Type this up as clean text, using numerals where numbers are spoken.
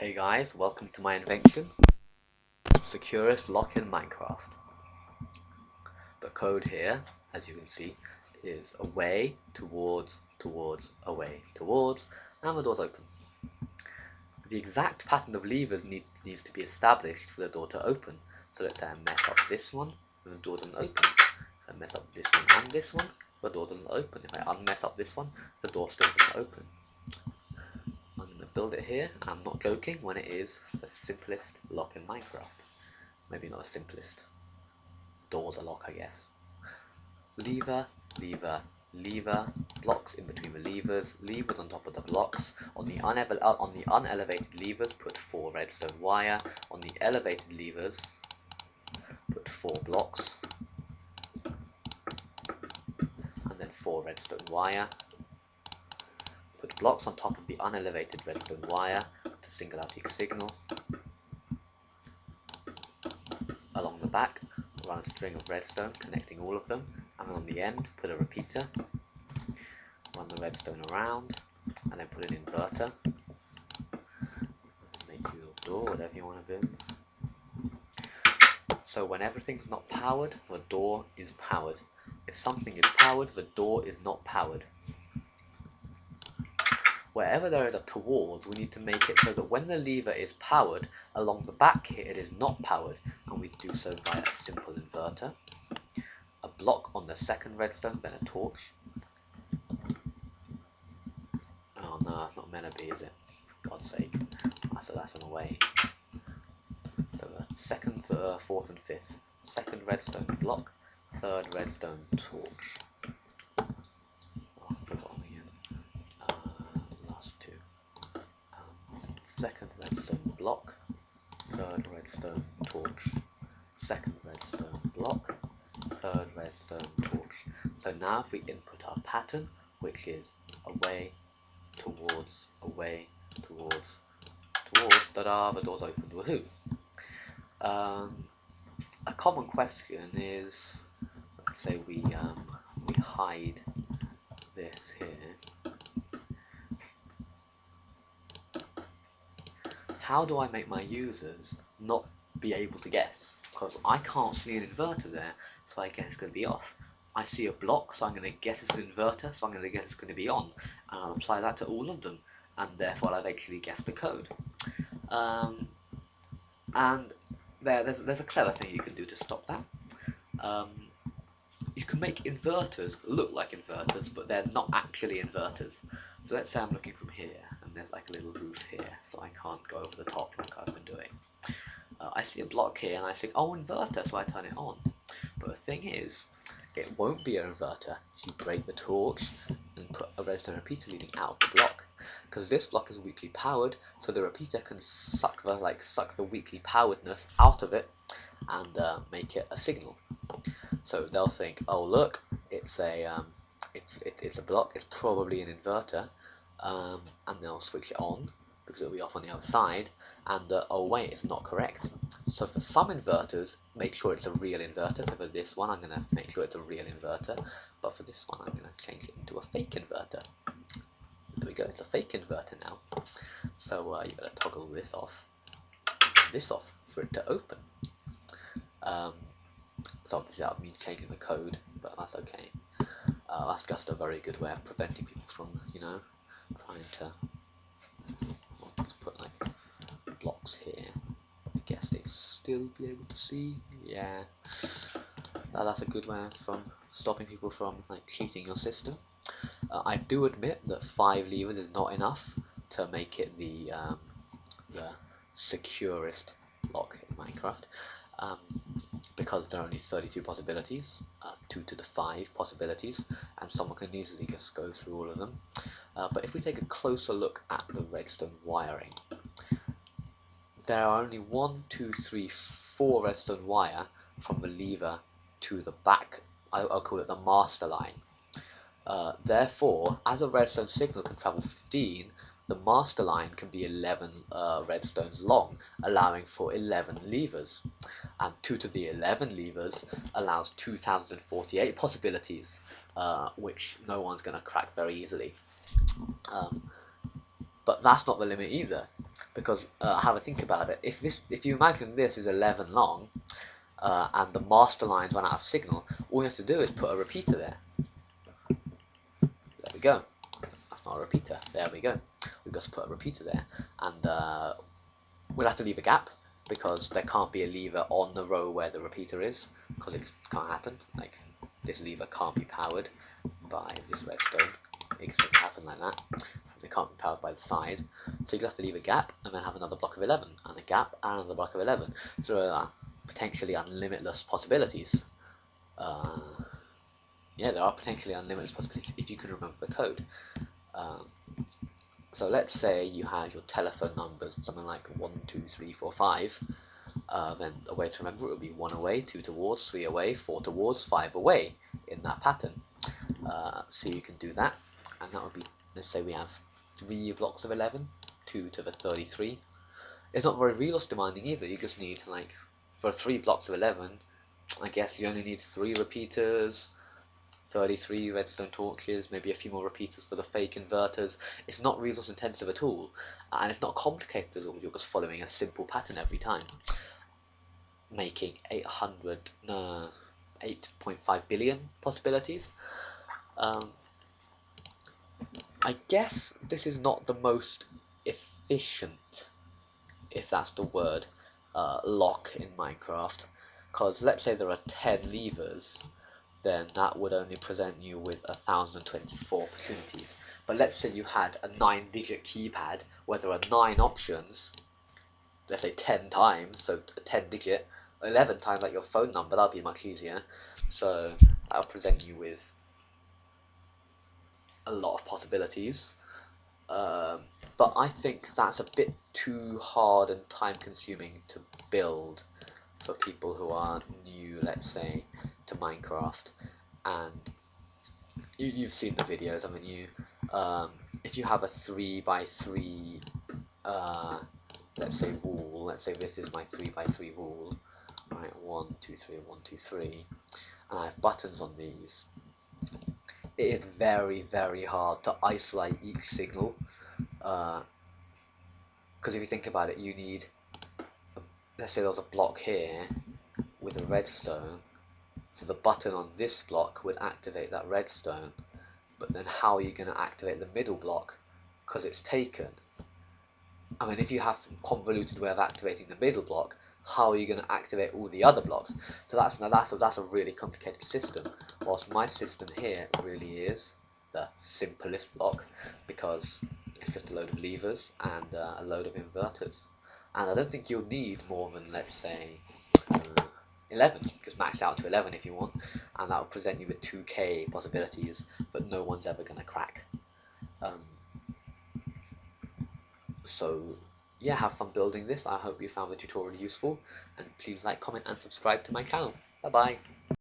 Hey guys, welcome to my invention, Securest lock in Minecraft. The code here, as you can see, is away, towards, away, towards, and the door's open. The exact pattern of levers needs to be established for the door to open. So let's say I mess up this one, and the door doesn't open. If I mess up this one and this one, the door doesn't open. If I unmess up this one, the door still doesn't open. I'm going to build it here, and I'm not joking when it is the simplest lock in Minecraft. Maybe not the simplest. Door's a lock, I guess. Lever, lever, lever, blocks in between the levers, levers on top of the blocks. On the unelevated levers, put 4 redstone wire. On the elevated levers, put 4 blocks, and then 4 redstone wire. Put blocks on top of the unelevated redstone wire to single out each signal. Along the back, run a string of redstone connecting all of them, and on the end, put a repeater. Run the redstone around, and then put an inverter. Make your door, whatever you want to do. So when everything's not powered, the door is powered. If something is powered, the door is not powered. Wherever there is a towards, we need to make it so that when the lever is powered, along the back here it is not powered, and we do so by a simple inverter. A block on the second redstone, then a torch. Oh no, it's not meant to be, is it? For God's sake. So that's an away. So the second, fourth and fifth. Second redstone block, third redstone torch. Second redstone block, third redstone torch, second redstone block, third redstone torch. So now if we input our pattern, which is away, towards, ta-da, the door's opened, woohoo! A common question is, let's say we hide this here. How do I make my users not be able to guess? Because I can't see an inverter there, so I guess it's going to be off. I see a block, so I'm going to guess it's an inverter, so I'm going to guess it's going to be on. And I'll apply that to all of them, and therefore I've actually guessed the code. And there's a clever thing you can do to stop that. You can make inverters look like inverters, but they're not actually inverters. So let's say I'm looking from here, and there's like a little roof here, so I can't go over the top like I've been doing. I see a block here, and I think, oh, inverter, so I turn it on. But the thing is, it won't be an inverter if you break the torch and put a redstone repeater leading out the block. Because this block is weakly powered, so the repeater can suck the weakly poweredness out of it and make it a signal. So they'll think, oh look, it's a block, it's probably an inverter, and they'll switch it on because it'll be off on the outside, and oh wait, it's not correct. So for some inverters, make sure it's a real inverter. So for this one, I'm going to make sure it's a real inverter, but for this one, I'm going to change it into a fake inverter. There we go, it's a fake inverter now. So you better toggle this off for it to open. So obviously that would mean changing the code, but that's okay. That's just a very good way of preventing people from, trying to. Well, let's put like blocks here. I guess they'd still be able to see. Yeah, that's a good way from stopping people from like cheating your system. I do admit that 5 levers is not enough to make it the securest lock in Minecraft. Because there are only 32 possibilities, 2 to the 5 possibilities, and someone can easily just go through all of them. But if we take a closer look at the redstone wiring, there are only 1, 2, 3, 4 redstone wire from the lever to the back. I'll call it the master line. Therefore, as a redstone signal can travel 15, the master line can be 11 redstones long, allowing for 11 levers. And 2 to the 11 levers allows 2048 possibilities, which no one's going to crack very easily. But that's not the limit either. because have a think about it. If you imagine this is 11 long, and the master lines run out of signal, all you have to do is put a repeater there. There we go. That's not a repeater. There we go. We've just put a repeater there, and we'll have to leave a gap because there can't be a lever on the row where the repeater is, because it can't happen. Like, this lever can't be powered by this redstone. It doesn't happen like that. It can't be powered by the side. So you have to leave a gap and then have another block of 11, and a gap and another block of 11. So there are potentially unlimitless possibilities. Yeah, there are potentially unlimited possibilities if you can remember the code. So let's say you have your telephone numbers, something like 1, 2, 3, 4, 5. Then a way to remember it would be 1 away, 2 towards, 3 away, 4 towards, 5 away in that pattern. So you can do that, and that would be, let's say we have 3 blocks of 11, 2 to the 33. It's not very resource demanding either. You just need, like, for 3 blocks of 11, I guess you only need 3 repeaters, 33 redstone torches, maybe a few more repeaters for the fake inverters. It's not resource intensive at all, and it's not complicated at all. You're just following a simple pattern every time, making 8.5 billion possibilities. I guess this is not the most efficient, if that's the word, lock in Minecraft, because let's say there are 10 levers, then that would only present you with 1,024 opportunities. But let's say you had a 9-digit keypad where there are 9 options, let's say 10 times, so a 10-digit, 11 times like your phone number, that would be much easier. So that'll present you with a lot of possibilities. But I think that's a bit too hard and time consuming to build for people who are new, let's say, to Minecraft. And you've seen the videos, haven't you? If you have a 3x3 let's say wall, let's say this is my 3x3 wall, right, 1 2 3 1 2 3, and I have buttons on these, it is very, very hard to isolate each signal, because if you think about it, you need, let's say there's a block here with a redstone, so the button on this block would activate that redstone, but then how are you going to activate the middle block, because it's taken? I mean, if you have a convoluted way of activating the middle block, how are you going to activate all the other blocks? So that's a really complicated system, whilst my system here really is the simplest block, because it's just a load of levers and a load of inverters, and I don't think you'll need more than, let's say, 11. Just max out to 11 if you want, and that will present you with 2k possibilities that no one's ever going to crack. So yeah, have fun building this. I hope you found the tutorial useful, and please like, comment and subscribe to my channel. Bye bye.